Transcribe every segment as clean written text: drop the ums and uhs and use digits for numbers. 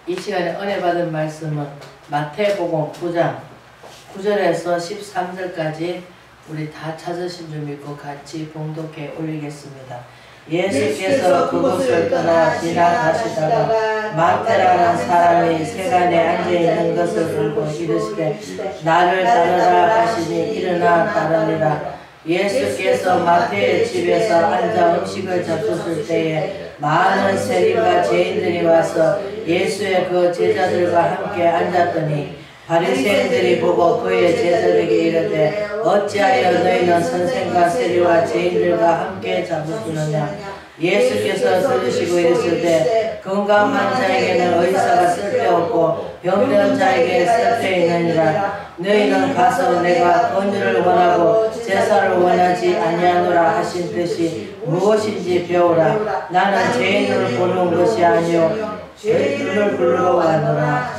이 시간에 은혜 받은 말씀은 마태복음 9장 9절에서 13절까지 우리 다 찾으신 줄 믿고 같이 봉독해 올리겠습니다. 예수께서 그곳을 떠나 지나가시다가 마태라는 사람이 세간에 앉아있는 것을 보고 이르시되 나를 따르라 하시니 일어나 따르니라. 예수께서 마태의 집에서 앉아 음식을 잡수실 때에 많은 세리와 죄인들이 와서 예수의 그 제자들과 함께 앉았더니 바리새인들이 보고 그의 제자들에게 이르되 어찌하여 너희는 선생과 세리와 죄인들과 함께 잡수느냐. 예수께서 들으시고 이르시되 건강한 자에게는 의사가 쓸데없고 병든 자에게 쓸데있느니라. 너희는 가서 내가 권유를 원하고 제사를 원하지 아니하노라 하신 뜻이 무엇인지 배우라. 나는 죄인을 부르는 것이 아니요 의인을 부르러 왔노라.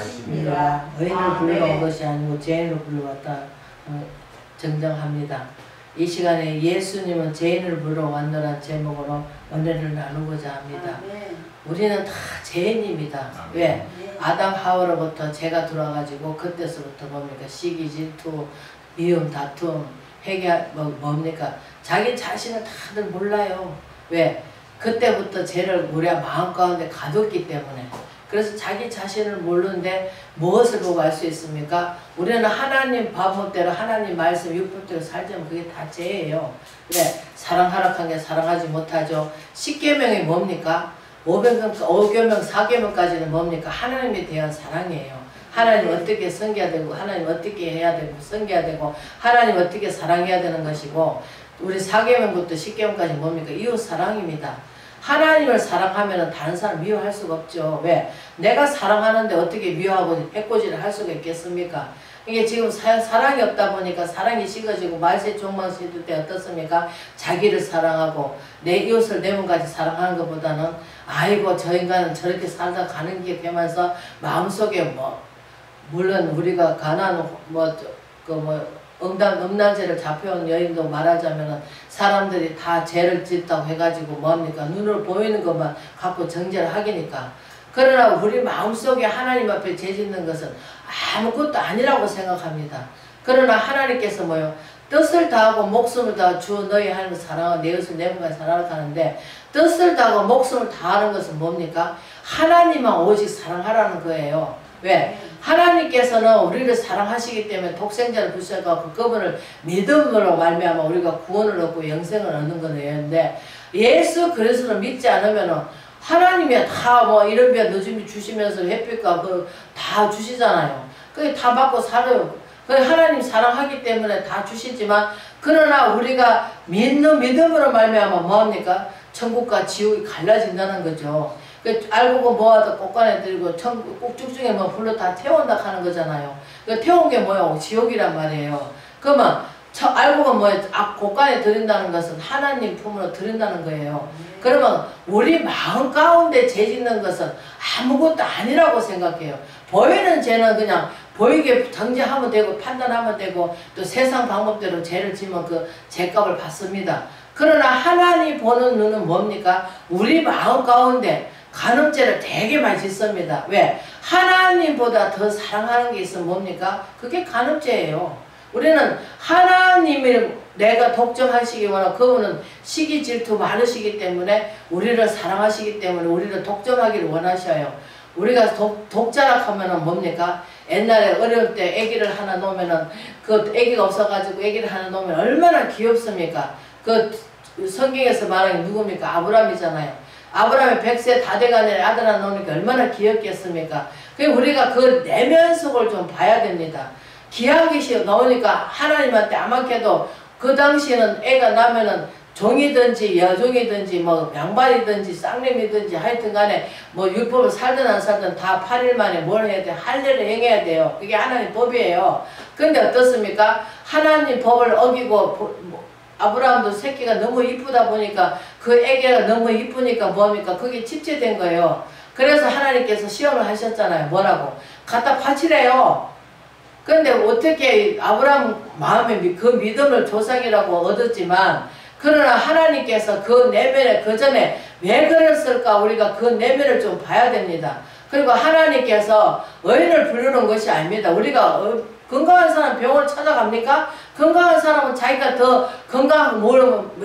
의인을 부르러 온 것이 아니고 죄인을 부르러 왔다 정정합니다. 이 시간에 예수님은 죄인을 부르러 왔노란 제목으로 은혜를 나누고자 합니다. 우리는 다 죄인입니다. 왜? 아담 하와로부터 죄가 들어와가지고 그때서부터 뭡니까? 시기, 질투, 미움, 다툼, 뭡니까? 자기 자신을 다들 몰라요. 왜? 그때부터 죄를 우리가 마음 가운데 가뒀기 때문에. 그래서 자기 자신을 모르는데 무엇을 보고 알 수 있습니까? 우리는 하나님 방법대로 하나님 말씀 율법대로 살자면 그게 다 죄예요. 왜? 사랑하라 한 게 사랑하지 못하죠. 10계명이 뭡니까? 5계명, 4계명까지는 뭡니까? 하나님에 대한 사랑이에요. 하나님 어떻게 섬겨야 되고 하나님 어떻게 해야 되고 섬겨야 되고 하나님 어떻게 사랑해야 되는 것이고 우리 4계명부터 10계명까지 뭡니까? 이웃 사랑입니다. 하나님을 사랑하면 다른 사람 미워할 수가 없죠. 왜? 내가 사랑하는데 어떻게 미워하고 해코지를 할 수가 있겠습니까? 이게 지금 사랑이 없다 보니까 사랑이 식어지고 말세 종말 시대 때 어떻습니까? 자기를 사랑하고 내 이웃을 내 몸까지 사랑하는 것보다는 아이고 저 인간은 저렇게 살다 가는 게 되면서 마음속에 물론 우리가 가난 음란죄를 잡혀온 여인도 말하자면 사람들이 다 죄를 짓다고 해가지고 뭡니까? 눈으로 보이는 것만 갖고 정죄를 하기니까. 그러나 우리 마음속에 하나님 앞에 죄 짓는 것은 아무것도 아니라고 생각합니다. 그러나 하나님께서 뭐요? 뜻을 다하고 목숨을 다하고 주 너희 하나님을 사랑하고 내 이웃을 내 몸까지 사랑하라 하는데 뜻을 다하고 목숨을 다하는 것은 뭡니까? 하나님만 오직 사랑하라는 거예요. 왜? 하나님께서는 우리를 사랑하시기 때문에 독생자를 주셔서 그분을 믿음으로 말미암아 우리가 구원을 얻고 영생을 얻는 거는데 예수 그리스도를 믿지 않으면 하나님이 다 이런 비 늦음이 주시면서 햇빛과 다 주시잖아요. 그게 다 받고 살아요. 하나님 사랑하기 때문에 다 주시지만 그러나 우리가 믿음으로 말미암아 뭐합니까? 천국과 지옥이 갈라진다는 거죠. 알고 뭐하다 꽃간에 들고 꼭쭉 중에 불로 다 태운다 하는 거잖아요. 태운 게 뭐야? 지옥이란 말이에요. 그러면 알고가 뭐예요? 곳간에 들인다는 것은 하나님 품으로 들인다는 거예요. 그러면 우리 마음 가운데 죄 짓는 것은 아무것도 아니라고 생각해요. 보이는 죄는 그냥 보이게 정죄하면 되고 판단하면 되고 또 세상 방법대로 죄를 지면 그 죄값을 받습니다. 그러나 하나님 보는 눈은 뭡니까? 우리 마음 가운데 간음죄를 되게 많이 짓습니다. 왜? 하나님보다 더 사랑하는 게 있으면 뭡니까? 그게 간음죄예요. 우리는 하나님을 내가 독점하시기 원하고 그분은 시기 질투 많으시기 때문에 우리를 사랑하시기 때문에 우리를 독점하기를 원하셔요. 우리가 독자라 하면은 뭡니까? 옛날에 어려울 때 아기를 하나 놓으면은 그 아기가 없어가지고 아기를 하나 놓으면 얼마나 귀엽습니까? 그 성경에서 말하는 게 누굽니까? 아브라함이잖아요. 아브라함이 100세 다 돼가는 아들 하나 놓으니까 얼마나 귀엽겠습니까? 우리가 그 내면 속을 좀 봐야 됩니다. 기하기시 나오니까 하나님한테 아마께도 그 당시에는 애가 나면은 종이든지 여종이든지 양반이든지 쌍님이든지 하여튼 간에 율법을 살든 안 살든 다 8일 만에 뭘 해야 돼? 할례를 행해야 돼요. 그게 하나님 법이에요. 근데 어떻습니까? 하나님 법을 어기고 아브라함도 새끼가 너무 이쁘다 보니까 그 애기가 너무 이쁘니까 뭡니까? 그게 집체된 거예요. 그래서 하나님께서 시험을 하셨잖아요. 뭐라고? 갖다 바치래요. 근데 어떻게 아브라함 마음에 그 믿음을 조상이라고 얻었지만 그러나 하나님께서 그 내면에 그 전에 왜 그랬을까 우리가 그 내면을 좀 봐야 됩니다. 그리고 하나님께서 의인을 부르는 것이 아닙니다. 우리가 건강한 사람 병원을 찾아갑니까? 건강한 사람은 자기가 더 건강,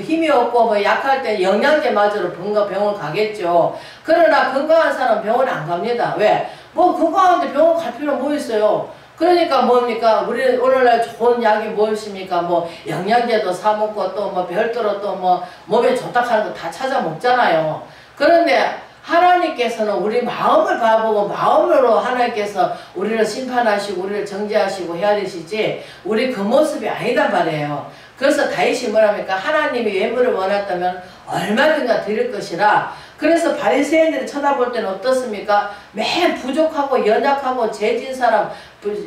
힘이 없고 뭐 약할 때 영양제 맞으러 병원 가겠죠. 그러나 건강한 사람은 병원에 안 갑니다. 왜? 뭐 건강한데 병원 갈 필요 뭐 있어요? 그러니까 뭡니까? 우리 오늘날 좋은 약이 무엇입니까? 뭐 영양제도 사 먹고 또 뭐 별도로 또 뭐 몸에 좋다 하는 거 다 찾아 먹잖아요. 그런데 하나님께서는 우리 마음을 봐보고 마음으로 하나님께서 우리를 심판하시고 우리를 정죄하시고 해야 되시지 우리 그 모습이 아니단 말이에요. 그래서 다윗이 뭐랍니까? 하나님이 예물을 원했다면 얼마든가 드릴 것이라. 그래서 바리새인들이 쳐다볼 때는 어떻습니까? 매일 부족하고 연약하고 죄진 사람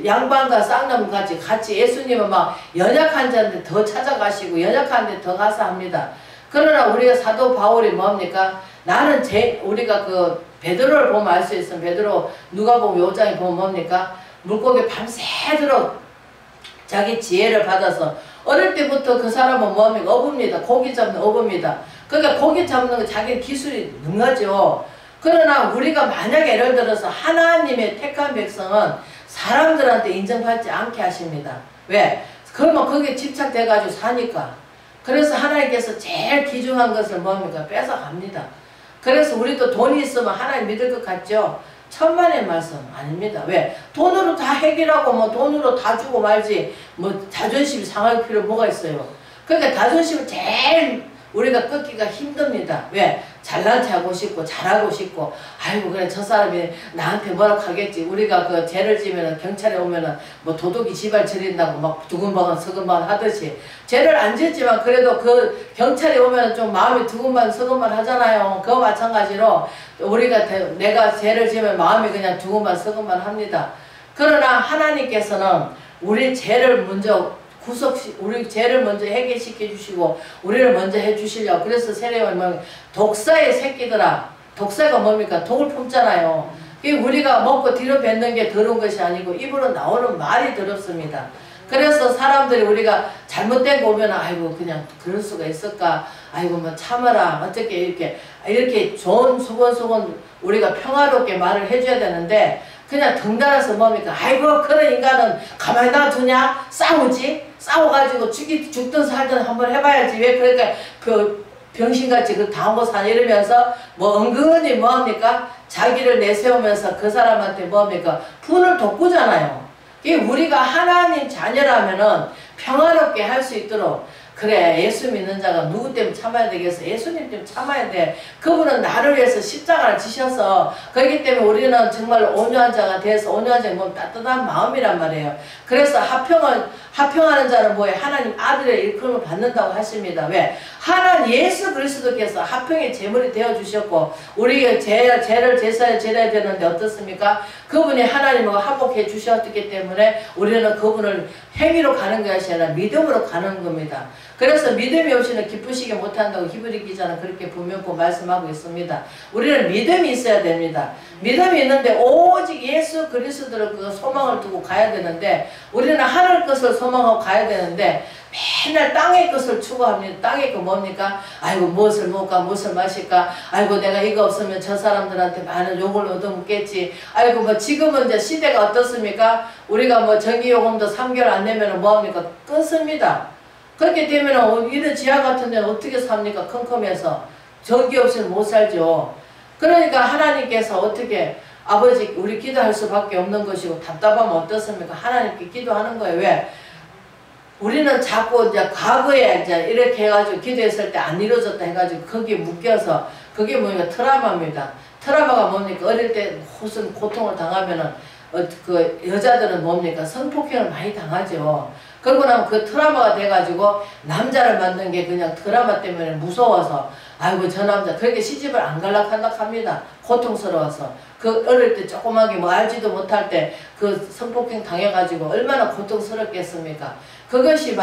양반과 쌍놈 같이 예수님은 막 연약한 자한테 더 찾아가시고 연약한 데 더 가서 합니다. 그러나 우리가 사도 바울이 뭡니까? 나는 우리가 그 베드로를 보면 알 수 있으면 베드로 누가복음 5장에 보면 뭡니까? 물고기 밤새도록 자기 지혜를 받아서 어릴 때부터 그 사람은 뭡니까? 어부입니다. 고기 잡는 어부입니다. 그러니까 고기 잡는 거 자기 기술이 능하죠. 그러나 우리가 만약에 예를 들어서 하나님의 택한 백성은 사람들한테 인정받지 않게 하십니다. 왜? 그러면 거기에 집착돼가지고 사니까. 그래서 하나님께서 제일 귀중한 것을 뭡니까? 뺏어갑니다. 그래서 우리도 돈이 있으면 하나님 믿을 것 같죠? 천만의 말씀 아닙니다. 왜? 돈으로 다 해결하고 뭐 돈으로 다 주고 말지 뭐 자존심이 상할 필요 뭐가 있어요. 그러니까 자존심을 제일 우리가 끊기가 힘듭니다. 왜? 잘난 체 하고 싶고 잘하고 싶고 아이고 그래 저 사람이 나한테 뭐라 하겠지. 우리가 그 죄를 지면은 경찰에 오면은 뭐 도둑이 지발 저린다고 막 두근방은 서근방 하듯이 죄를 안 짓지만 그래도 그 경찰에 오면은 좀 마음이 두근방 서근방 하잖아요. 그거 마찬가지로 우리가 내가 죄를 지면 마음이 그냥 두근방 서근방 합니다. 그러나 하나님께서는 우리 죄를 먼저 우리 죄를 먼저 해결시켜 주시고 우리를 먼저 해 주시려고. 그래서 세례요한은 독사의 새끼들아. 독사가 뭡니까? 독을 품잖아요. 우리가 먹고 뒤로 뱉는 게 더러운 것이 아니고 입으로 나오는 말이 더럽습니다. 그래서 사람들이 우리가 잘못된 거 오면 아이고 그냥 그럴 수가 있을까? 아이고 뭐 참아라. 어떻게 이렇게 좋은 소곤소곤 우리가 평화롭게 말을 해줘야 되는데 그냥 덩달아서 뭡니까? 아이고 그런 인간은 가만히 놔두냐? 싸우지? 싸워가지고 죽든 살든 한번 해봐야지. 왜 그러니까 그 병신같이 그 당하고 사냐 이러면서 뭐 은근히 뭐합니까? 자기를 내세우면서 그 사람한테 뭐합니까? 분을 돋구잖아요. 우리가 하나님 자녀라면은 평화롭게 할 수 있도록 그래 예수 믿는 자가 누구 때문에 참아야 되겠어? 예수님 때문에 참아야 돼. 그분은 나를 위해서 십자가를 지셔서 그렇기 때문에 우리는 정말 온유한 자가 돼서 온유한 자가 뭐 따뜻한 마음이란 말이에요. 그래서 합평하는 자는 뭐예요? 하나님 아들의 일컬음을 받는다고 하십니다. 왜? 하나님 예수 그리스도께서 합평의 제물이 되어주셨고 우리가 죄를 제사에 드려야 되는데 어떻습니까? 그분이 하나님과 화목해 주셨기 때문에 우리는 그분을 행위로 가는 것이 아니라 믿음으로 가는 겁니다. 그래서 믿음이 없이는 기쁘시게 못한다고 히브리 기자는 그렇게 분명히 말씀하고 있습니다. 우리는 믿음이 있어야 됩니다. 믿음이 있는데 오직 예수 그리스도를 그 소망을 두고 가야 되는데 우리는 하늘 것을 소망하고 가야 되는데 맨날 땅의 것을 추구합니다. 땅의 거 뭡니까? 아이고 무엇을 먹을까 무엇을 마실까 아이고 내가 이거 없으면 저 사람들한테 많은 욕을 얻어먹겠지. 아이고 뭐 지금은 이제 시대가 어떻습니까? 우리가 뭐 전기요금도 3개월 안 내면 뭐합니까? 끊습니다. 그렇게 되면 이런 지하 같은 데는 어떻게 삽니까? 컴컴해서 전기 없이는 못 살죠. 그러니까 하나님께서 어떻게 아버지 우리 기도할 수밖에 없는 것이고 답답하면 어떻습니까? 하나님께 기도하는 거예요. 왜? 우리는 자꾸 이제 과거에 이제 이렇게 해가지고 기도했을 때 안 이루어졌다 해가지고 거기에 묶여서 그게 뭐니까 트라우마입니다. 트라우마가 뭡니까? 어릴 때 무슨 고통을 당하면은 그 여자들은 뭡니까? 성폭행을 많이 당하죠. 그러고 나면 그 트라우마가 돼가지고 남자를 만든 게 그냥 트라우마 때문에 무서워서 아이고 저 남자 그렇게 시집을 안 갈락 합니다. 고통스러워서 그 어릴 때 조그맣게 뭐 알지도 못할 때 그 성폭행 당해가지고 얼마나 고통스럽겠습니까? 그것이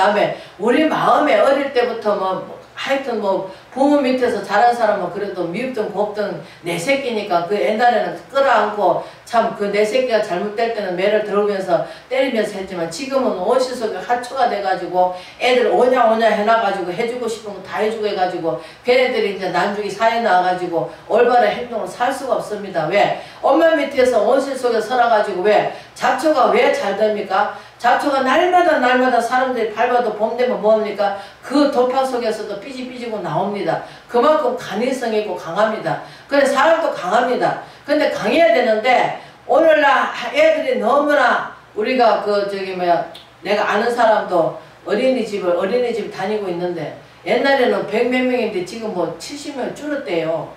우리 마음에 어릴 때부터 뭐 하여튼 뭐 부모 밑에서 자란 사람은 그래도 미흡든 곱든 내 새끼니까 그 옛날에는 끌어안고 참 그 내 새끼가 잘못될 때는 매를 들으면서 때리면서 했지만 지금은 온실 속에 하초가 돼가지고 애들 오냐 오냐 해놔가지고 해주고 싶은 거 다 해주고 해가지고 걔네들이 이제 난중이 사회 나와가지고 올바른 행동을 살 수가 없습니다. 왜? 엄마 밑에서 온실 속에 살아가지고 왜? 잡초가 왜 잘 됩니까? 잡초가 날마다 사람들이 밟아도 봄 되면 뭐합니까? 그 도파 속에서도 삐지삐지고 나옵니다. 그만큼 간이성이고 강합니다. 그래 사람도 강합니다. 근데 강해야 되는데 오늘날 애들이 너무나 우리가 그 저기 뭐야 내가 아는 사람도 어린이집 다니고 있는데 옛날에는 100몇 명인데 지금 뭐 70명 줄었대요.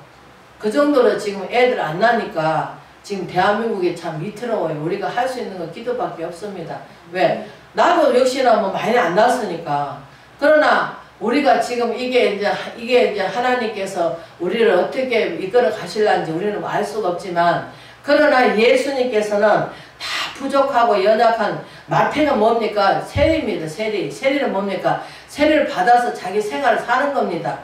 그 정도로 지금 애들 안 나니까 지금 대한민국이 참 위태로워요. 우리가 할 수 있는 건 기도밖에 없습니다. 왜? 나도 역시나 뭐 많이 안 났으니까. 그러나 우리가 지금 이게 이제 하나님께서 우리를 어떻게 이끌어 가실란지 우리는 알 수가 없지만 그러나 예수님께서는 다 부족하고 연약한 마태는 뭡니까? 세리입니다. 세리는 뭡니까? 세리를 받아서 자기 생활을 사는 겁니다.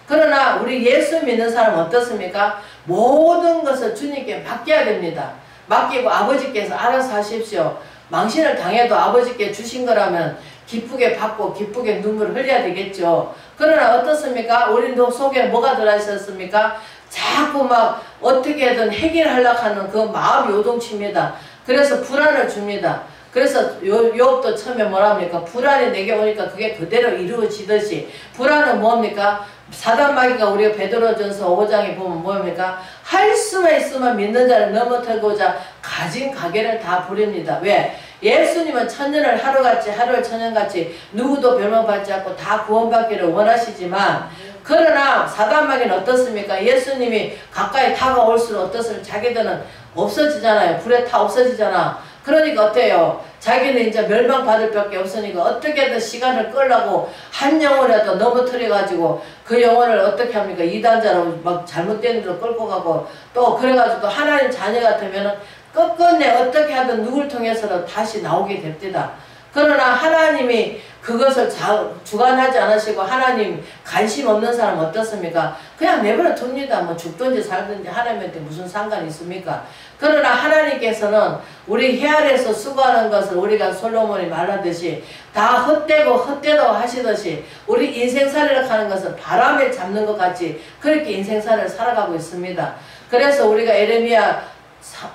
그러나 우리 예수 믿는 사람은 어떻습니까? 모든 것을 주님께 맡겨야 됩니다. 맡기고 아버지께서 알아서 하십시오. 망신을 당해도 아버지께 주신 거라면 기쁘게 받고 기쁘게 눈물을 흘려야 되겠죠. 그러나 어떻습니까? 우리 속에 뭐가 들어있었습니까? 자꾸 막 어떻게든 해결하려고 하는 그 마음이 요동칩니다. 그래서 불안을 줍니다. 그래서 욥도 처음에 뭐랍니까? 불안이 내게 오니까 그게 그대로 이루어지듯이 불안은 뭡니까? 사단마귀가 우리가 베드로전서 5장에 보면 뭡니까? 할 수만 있으면 믿는 자를 넘어뜨리고자 가진 가게를 다 부립니다. 왜? 예수님은 천년을 하루를 천년같이 누구도 멸망받지 않고 다 구원받기를 원하시지만 그러나 사단마귀는 어떻습니까? 예수님이 가까이 다가올수록 어떻습니까? 자기들은 없어지잖아요. 불에 타 없어지잖아. 그러니까 어때요? 자기는 이제 멸망받을 밖에 없으니까 어떻게든 시간을 끌라고 한 영혼이라도 넘어뜨려가지고 그 영혼을 어떻게 합니까? 이단자로 막 잘못된 데로 끌고 가고 또 그래가지고 또 하나님 자녀 같으면은 끝끝내 어떻게 하든 누굴 통해서도 다시 나오게 됩니다. 그러나 하나님이 그것을 주관하지 않으시고 하나님 관심 없는 사람 어떻습니까? 그냥 내버려 둡니다. 뭐 죽든지 살든지 하나님한테 무슨 상관이 있습니까? 그러나 하나님께서는 우리 헤아려서 수고하는 것을 우리가 솔로몬이 말하듯이 다 헛되고 하시듯이 우리 인생살이를 하는 것은 바람에 잡는 것 같이 그렇게 인생살이를 살아가고 있습니다. 그래서 우리가 에레미야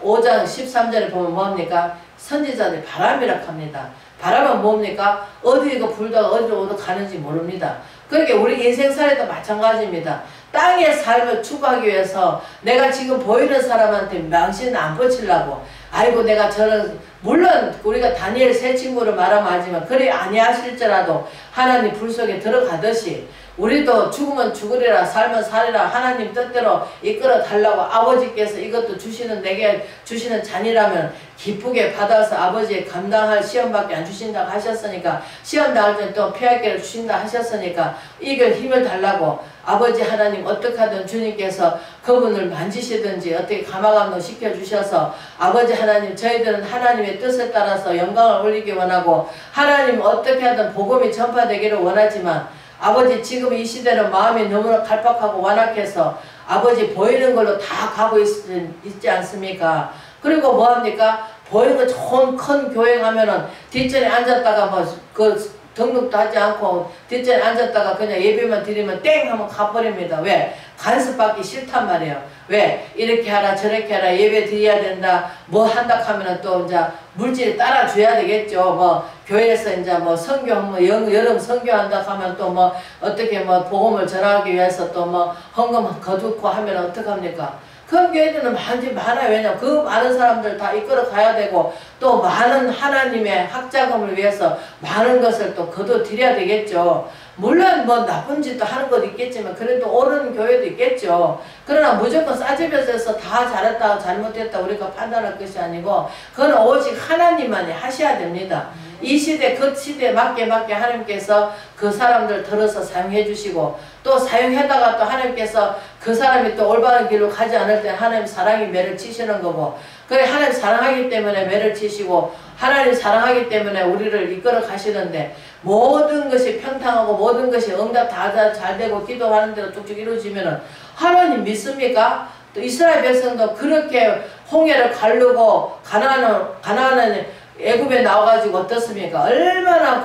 5장 13절에 보면 뭡니까? 선지자들이 바람이라 합니다. 바람은 뭡니까? 어디가 불다가 어디로 가는지 모릅니다. 그렇게 우리 인생살이도 마찬가지입니다. 땅의 삶을 추구하기 위해서 내가 지금 보이는 사람한테 망신 안 뻗치려고 아이고 내가 저런 물론 우리가 다니엘 세 친구를 말하면 알지만 그리 아니하실지라도 하나님 불 속에 들어가듯이 우리도 죽으면 죽으리라 살면 살리라 하나님 뜻대로 이끌어 달라고 아버지께서 이것도 주시는 내게 주시는 잔이라면 기쁘게 받아서 아버지의 감당할 시험밖에 안 주신다고 하셨으니까 시험 나올 때 또 피할 길을 주신다 하셨으니까 이걸 힘을 달라고 아버지 하나님 어떻게 하든 주님께서 그분을 만지시든지 어떻게 감화감동 시켜주셔서 아버지 하나님 저희들은 하나님의 뜻에 따라서 영광을 올리기 원하고 하나님 어떻게 하든 복음이 전파되기를 원하지만 아버지 지금 이 시대는 마음이 너무나 갈박하고 완악해서 아버지 보이는 걸로 다 가고 있지 않습니까? 그리고 뭐합니까? 보이는 거 좋은 큰 교회 가면은 뒷전에 앉았다가 뭐 그 등록도 하지 않고 뒷전에 앉았다가 그냥 예배만 드리면 땡 하면 가버립니다. 왜? 간섭받기 싫단 말이에요. 왜? 이렇게 하라 저렇게 하라 예배 드려야 된다 뭐 한다 하면은 또 이제 물질이 따라줘야 되겠죠. 뭐 교회에서 이제 뭐 선교 뭐 여름 선교한다 하면 또 뭐 어떻게 뭐 복음을 전하기 위해서 또 뭐 헌금 거두고 하면 어떡합니까? 큰 교회들은 많아요. 왜냐면 그 많은 사람들 다 이끌어 가야 되고 또 많은 하나님의 학자금을 위해서 많은 것을 또 거둬들여야 되겠죠. 물론 뭐 나쁜 짓도 하는 것도 있겠지만 그래도 옳은 교회도 있겠죠. 그러나 무조건 싸집어져서 다 잘했다 잘못했다 우리가 판단할 것이 아니고 그건 오직 하나님만이 하셔야 됩니다. 이 시대 그 시대에 맞게 하나님께서 그 사람들 들어서 사용해 주시고 또 사용하다가 또 하나님께서 그 사람이 또 올바른 길로 가지 않을 때 하나님 사랑이 매를 치시는 거고 그래 하나님 사랑하기 때문에 매를 치시고 하나님 사랑하기 때문에 우리를 이끌어 가시는데 모든 것이 평탄하고 모든 것이 응답 다 잘 되고 기도하는 대로 쭉쭉 이루어지면은 하나님 믿습니까? 또 이스라엘 백성도 그렇게 홍해를 가르고 가나안 애굽에 나와가지고 어떻습니까? 얼마나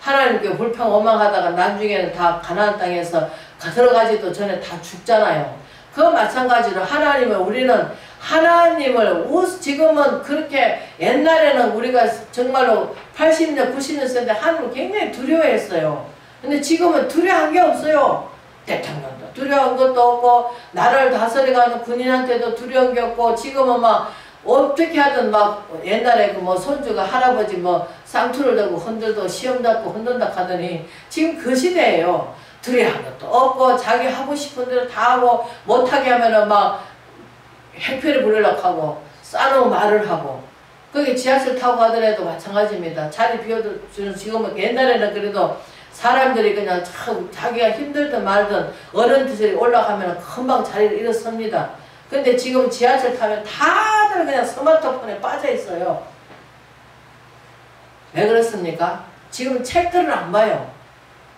하나님께 불평원망하다가 나중에는 다 가나안 땅에서 들어가지도 전에 다 죽잖아요. 그 마찬가지로 우리는 하나님을 지금은 그렇게 옛날에는 우리가 정말로 80년 90년 세대 하나님을 굉장히 두려워했어요. 근데 지금은 두려워한 게 없어요. 대통령도 두려운 것도 없고 나라를 다스려가는 군인한테도 두려운 게 없고 지금은 막 어떻게 하든 막 옛날에 그 손주가 할아버지 쌍투를 들고 흔들도 시험 잡고 흔든다 하더니 지금 그 시대예요. 두려워한 것도 없고 자기 하고 싶은 대로 다 하고 못하게 하면은 막 행패를 부리려고 하고 싸놓은 말을 하고 거기 지하철 타고 가더라도 마찬가지입니다. 자리 비워주는 지금은 옛날에는 그래도 사람들이 그냥 자기가 힘들든 말든 어른들이 올라가면 금방 자리를 일어섭니다. 근데 지금 지하철 타면 다들 그냥 스마트폰에 빠져 있어요. 왜 그렇습니까? 지금 책들을 안 봐요.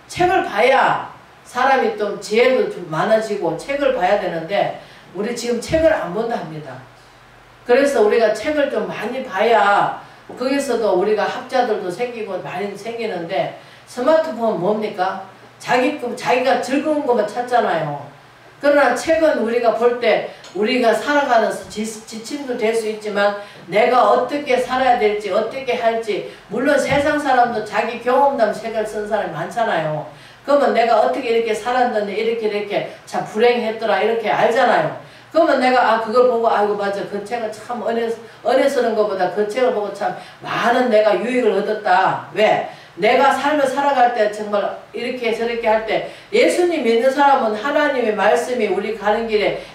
책을 봐야 사람이 좀 지혜도 좀 많아지고 책을 봐야 되는데 우리 지금 책을 안 본다 합니다. 그래서 우리가 책을 좀 많이 봐야 거기서도 우리가 학자들도 생기고 많이 생기는데 스마트폰 뭡니까? 자기가 즐거운 것만 찾잖아요. 그러나 책은 우리가 볼 때 우리가 살아가는 지침도 될 수 있지만 내가 어떻게 살아야 될지 어떻게 할지 물론 세상 사람도 자기 경험담 책을 쓴 사람이 많잖아요. 그러면 내가 어떻게 이렇게 살았는데 이렇게 참 불행했더라 이렇게 알잖아요. 그러면 내가 그걸 보고 아이고 맞아 그 책을 참 은혜 쓰는 것보다 그 책을 보고 참 많은 내가 유익을 얻었다. 왜? 내가 삶을 살아갈 때 정말 이렇게 저렇게 할 때 예수님 믿는 사람은 하나님의 말씀이 우리 가는 길에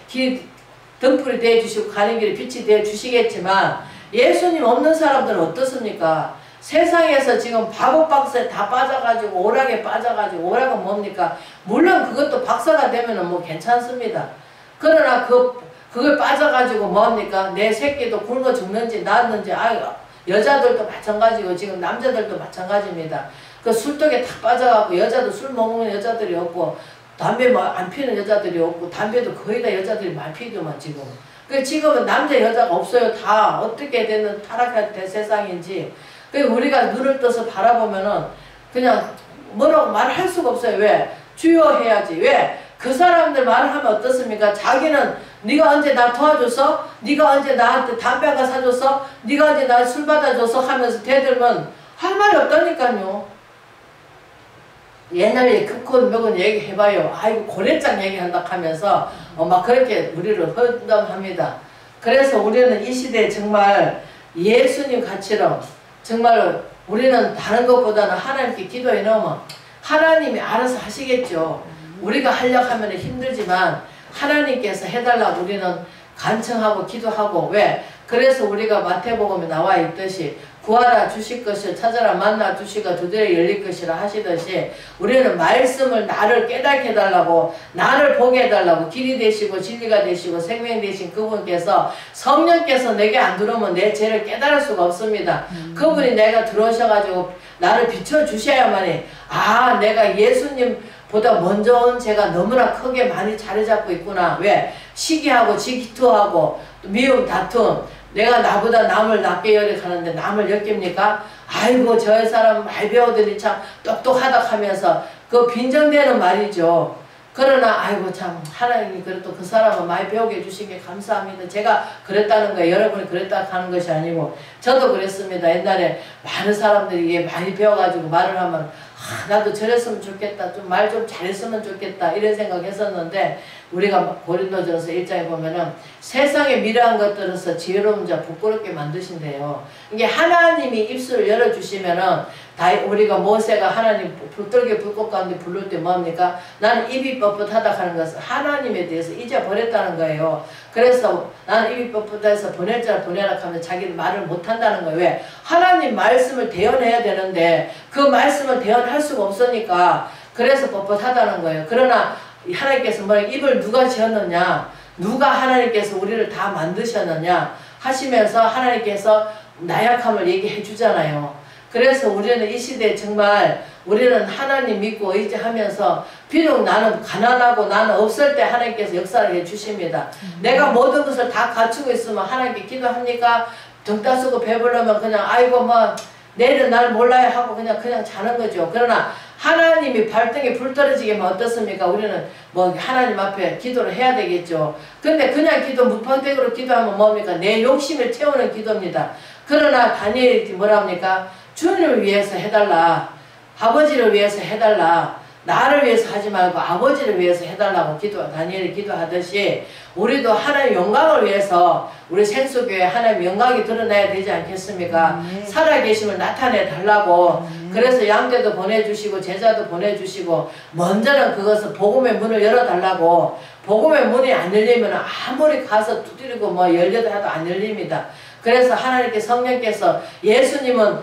등불이 되어주시고 가는 길에 빛이 되어주시겠지만 예수님 없는 사람들은 어떻습니까? 세상에서 지금 바보 박스에 다 빠져가지고 오락에 빠져가지고 오락은 뭡니까? 물론 그것도 박사가 되면은 괜찮습니다. 그러나 그걸 빠져가지고 뭡니까? 내 새끼도 굶어 죽는지 낳았는지 여자들도 마찬가지고 지금 남자들도 마찬가지입니다. 그 술독에 다 빠져가고 여자도 술 먹는 여자들이 없고 담배 안 피는 여자들이 없고 담배도 거의 다 여자들이 많이 피더만 지금. 그 지금은 남자 여자가 없어요. 다 어떻게 되는 타락한 세상인지. 그 우리가 눈을 떠서 바라보면은 그냥 뭐라고 말할 수가 없어요. 왜? 주여 해야지. 왜? 그 사람들 말을 하면 어떻습니까? 자기는 네가 언제 나 도와줬어? 네가 언제 나한테 담배가 사줬어? 네가 언제 나 술 받아줬어? 하면서 대들면 할 말이 없다니까요. 옛날에 극혼 멱은 얘기해봐요. 아이고 고래장 얘기한다 하면서 막 그렇게 우리를 허담합니다. 그래서 우리는 이 시대에 정말 예수님 가치로 정말 우리는 다른 것보다는 하나님께 기도해 놓으면 하나님이 알아서 하시겠죠. 우리가 하려고 하면 힘들지만 하나님께서 해달라고 우리는 간청하고 기도하고 왜? 그래서 우리가 마태복음에 나와 있듯이 구하라 주실 것을 찾아라 만나 주시가 두드려 열릴 것이라 하시듯이 우리는 말씀을 나를 깨닫게 해달라고 나를 보게 해달라고 길이 되시고 진리가 되시고 생명 되신 그분께서 성령께서 내게 안 들어오면 내 죄를 깨달을 수가 없습니다. 그분이 내가 들어오셔가지고 나를 비춰주셔야만이 내가 예수님 보다 먼저 온 죄가 너무나 크게 많이 자리 잡고 있구나. 왜? 시기하고 질투하고 미움 다툼 내가 나보다 남을 낮게 여력하는데 남을 역깁니까? 아이고 저 사람 말 배우더니 참 똑똑하다 하면서 그 빈정대는 말이죠. 그러나 아이고 참 하나님이 그래도 그 사람을 많이 배우게 해주신 게 감사합니다. 제가 그랬다는 거예요. 여러분이 그랬다 하는 것이 아니고 저도 그랬습니다. 옛날에 많은 사람들이 많이 배워가지고 말을 하면 나도 저랬으면 좋겠다. 좀 말 좀 잘했으면 좋겠다. 이런 생각했었는데 우리가 고린도전서 1장에 보면은 세상에 미련한 것들에서 지혜로운 자 부끄럽게 만드신대요. 이게 하나님이 입술을 열어주시면은 우리가 모세가 하나님 불떨게 불꽃 가운데 부를 때 뭡니까? 나는 입이 뻣뻣하다 하는 것은 하나님에 대해서 잊어버렸다는 거예요. 그래서 나는 입이 뻣뻣해서 보낼 자를 보내라 하면 자기는 말을 못한다는 거예요. 왜? 하나님 말씀을 대언해야 되는데 그 말씀을 대언할 수가 없으니까 그래서 뻣뻣하다는 거예요. 그러나 하나님께서 입을 누가 지었느냐? 누가 하나님께서 우리를 다 만드셨느냐? 하시면서 하나님께서 나약함을 얘기해 주잖아요. 그래서 우리는 이 시대에 정말 우리는 하나님 믿고 의지하면서 비록 나는 가난하고 나는 없을 때 하나님께서 역사를 해 주십니다. 내가 모든 것을 다 갖추고 있으면 하나님께 기도합니까? 등 따쓰고 배부르면 그냥 아이고 뭐 내일은 날 몰라야 하고 그냥 자는 거죠. 그러나 하나님이 발등에 불 떨어지게 하면 어떻습니까? 우리는 뭐 하나님 앞에 기도를 해야 되겠죠. 근데 그냥 기도 무판택으로 기도하면 뭡니까? 내 욕심을 채우는 기도입니다. 그러나 다니엘이 뭐라 합니까? 주님을 위해서 해달라. 아버지를 위해서 해달라. 나를 위해서 하지 말고 아버지를 위해서 해달라고 다니엘이 기도하듯이 우리도 하나님의 영광을 위해서 우리 생수교회 하나님의 영광이 드러나야 되지 않겠습니까? 살아계심을 나타내 달라고. 그래서 양떼도 보내주시고 제자도 보내주시고 먼저는 그것을 복음의 문을 열어달라고. 복음의 문이 안 열리면 아무리 가서 두드리고 뭐 열려도 해도 안 열립니다. 그래서 하나님께 성령께서 예수님은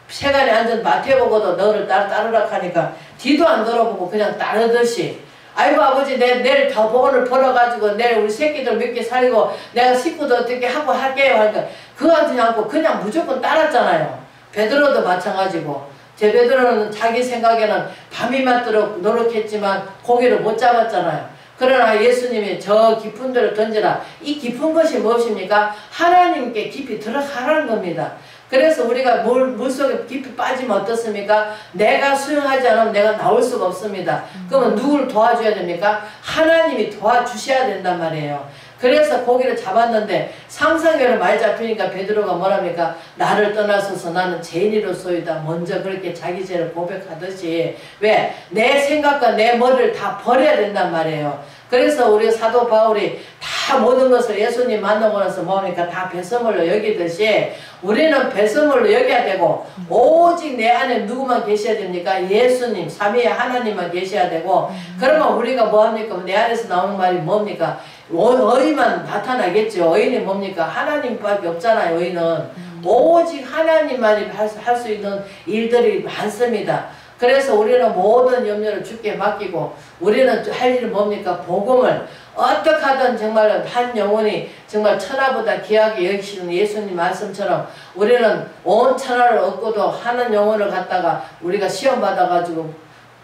세간에 앉은 마태보고도 너를 따르라 하니까 뒤도 안 돌아보고 그냥 따르듯이 아이고 아버지 내일 더 복음을 벌어가지고 내일 우리 새끼들 몇 개 살리고 내가 식구도 어떻게 하고 할게요 하니까 그거 하지 않고 그냥 무조건 따랐잖아요. 베드로도 마찬가지고 제 베드로는 자기 생각에는 밤이 맞도록 노력했지만 고기를 못 잡았잖아요. 그러나 예수님이 저 깊은 데를 던지라. 이 깊은 것이 무엇입니까? 하나님께 깊이 들어가라는 겁니다. 그래서 우리가 물속에 깊이 빠지면 어떻습니까? 내가 수영하지 않으면 내가 나올 수가 없습니다. 그러면 누구를 도와줘야 됩니까? 하나님이 도와주셔야 된단 말이에요. 그래서 고기를 잡았는데 상상외로 많이 잡히니까 베드로가 뭐랍니까? 나를 떠나서서 나는 죄인이로소이다. 먼저 그렇게 자기 죄를 고백하듯이 왜? 내 생각과 내 머리를 다 버려야 된단 말이에요. 그래서 우리 사도 바울이 다 모든 것을 예수님 만나고 나서 뭡니까? 다 배설물로 여기듯이 우리는 배설물로 여겨야 되고 오직 내 안에 누구만 계셔야 됩니까? 예수님, 삼위의 하나님만 계셔야 되고 그러면 우리가 뭐합니까? 내 안에서 나오는 말이 뭡니까? 의만 나타나겠죠. 의는 뭡니까? 하나님밖에 없잖아요. 의는 오직 하나님만이 할 수 있는 일들이 많습니다. 그래서 우리는 모든 염려를 주께 맡기고 우리는 할 일은 뭡니까? 복음을 어떻게 하든 정말 한 영혼이 정말 천하보다 귀하게 여기시는 예수님 말씀처럼 우리는 온 천하를 얻고도 하는 영혼을 갖다가 우리가 시험 받아가지고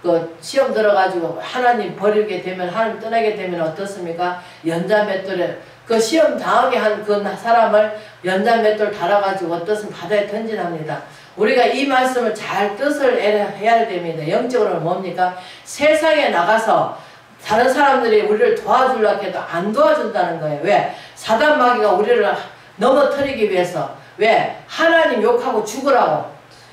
그 시험 들어가지고 하나님 버리게 되면 하나님 떠나게 되면 어떻습니까? 연자맷돌에 그 시험 당하게 한 그 사람을 연자맷돌 달아가지고 어떻습 바다에 던지랍니다. 우리가 이 말씀을 잘 뜻을 해야 됩니다. 영적으로는 뭡니까? 세상에 나가서 다른 사람들이 우리를 도와주려고 해도 안 도와준다는 거예요. 왜? 사단 마귀가 우리를 넘어뜨리기 위해서. 왜? 하나님 욕하고 죽으라고.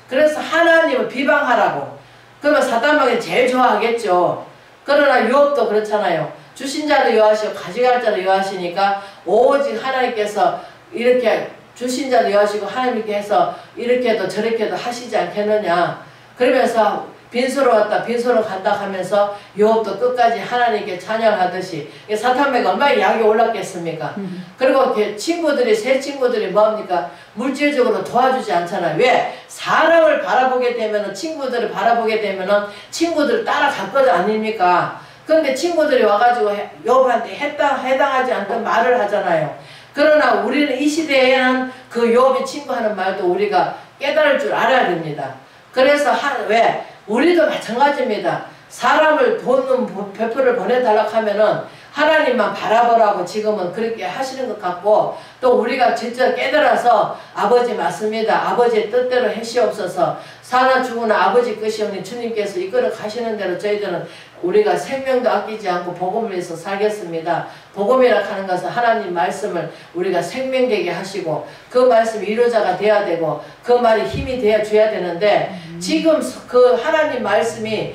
그래서 하나님을 비방하라고. 그러면 사단 마귀는 제일 좋아하겠죠. 그러나 유업도 그렇잖아요. 주신 자도 요하시고 가져갈 자도 요하시니까 오직 하나님께서 이렇게 주신 자도 여하시고 하나님께서 이렇게도 저렇게도 하시지 않겠느냐. 그러면서 빈소로 왔다 빈소로 간다 하면서 요업도 끝까지 하나님께 찬양하듯이 사탄매가 얼마나 약이 올랐겠습니까? 그리고 친구들이 새 친구들이 뭐합니까? 물질적으로 도와주지 않잖아요. 왜? 사람을 바라보게 되면은 친구들을 바라보게 되면은 친구들 따라갈 것 아닙니까? 그런데 친구들이 와가지고 요업한테 해당하지 않던 말을 하잖아요. 그러나 우리는 이 시대에는 그 요업의 친구 하는 말도 우리가 깨달을 줄 알아야 됩니다. 그래서 왜? 우리도 마찬가지입니다. 사람을 돈 베풀을 보내달라고 하면은 하나님만 바라보라고 지금은 그렇게 하시는 것 같고 또 우리가 진짜 깨달아서 아버지 맞습니다. 아버지의 뜻대로 해시옵소서. 사나 죽으나 아버지 끝이오니 주님께서 이끌어 가시는 대로 저희들은 우리가 생명도 아끼지 않고 복음을 위해서 살겠습니다. 복음이라 하는 것은 하나님 말씀을 우리가 생명되게 하시고 그 말씀이 이루자가 돼야 되고 그 말이 힘이 되어 줘야 되는데 지금 그 하나님 말씀이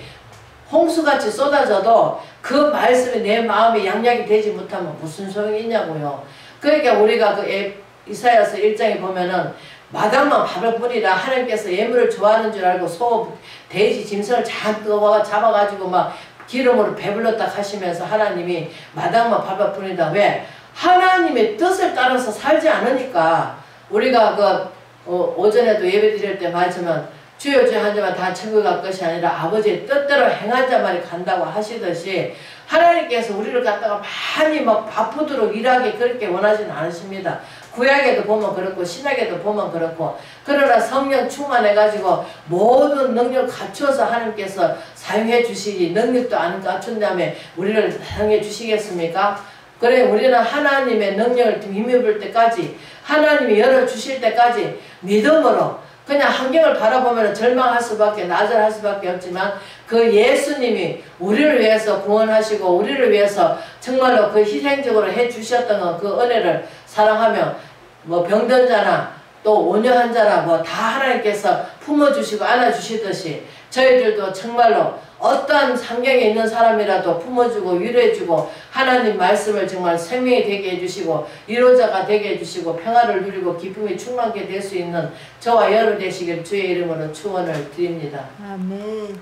홍수같이 쏟아져도 그 말씀이 내 마음에 양약이 되지 못하면 무슨 소용이 있냐고요. 그러니까 우리가 그 이사야서 1장에 보면은 마당만 밥을 뿌리라. 하나님께서 예물을 좋아하는 줄 알고 소, 돼지, 짐승을 잔뜩 잡아가지고 막 기름으로 배불렀다 하시면서 하나님이 마당만 밟아 뿌린다. 왜? 하나님의 뜻을 따라서 살지 않으니까. 우리가 오전에도 예배 드릴 때 말하지만 주여 주여 한 자만 다 천국에 갈 것이 아니라 아버지의 뜻대로 행한 자만이 간다고 하시듯이 하나님께서 우리를 갖다가 많이 막 바쁘도록 일하게 그렇게 원하지는 않으십니다. 구약에도 보면 그렇고 신약에도 보면 그렇고 그러나 성령 충만해가지고 모든 능력 갖춰서 하나님께서 사용해 주시기 능력도 안 갖춘 다음에 우리를 사용해 주시겠습니까? 그래 우리는 하나님의 능력을 힘입을 때까지 하나님이 열어주실 때까지 믿음으로 그냥 환경을 바라보면 절망할 수밖에 나절할 수밖에 없지만 그 예수님이 우리를 위해서 구원하시고 우리를 위해서 정말로 그 희생적으로 해주셨던 그 은혜를 사랑하며 뭐 병든 자나 또 온유한 자나 뭐 다 하나님께서 품어주시고 안아주시듯이 저희들도 정말로 어떠한 환경에 있는 사람이라도 품어주고 위로해주고 하나님 말씀을 정말 생명이 되게 해주시고 위로자가 되게 해주시고 평화를 누리고 기쁨이 충만하게 될 수 있는 저와 여러분 되시길 주의 이름으로 축원을 드립니다. 아멘.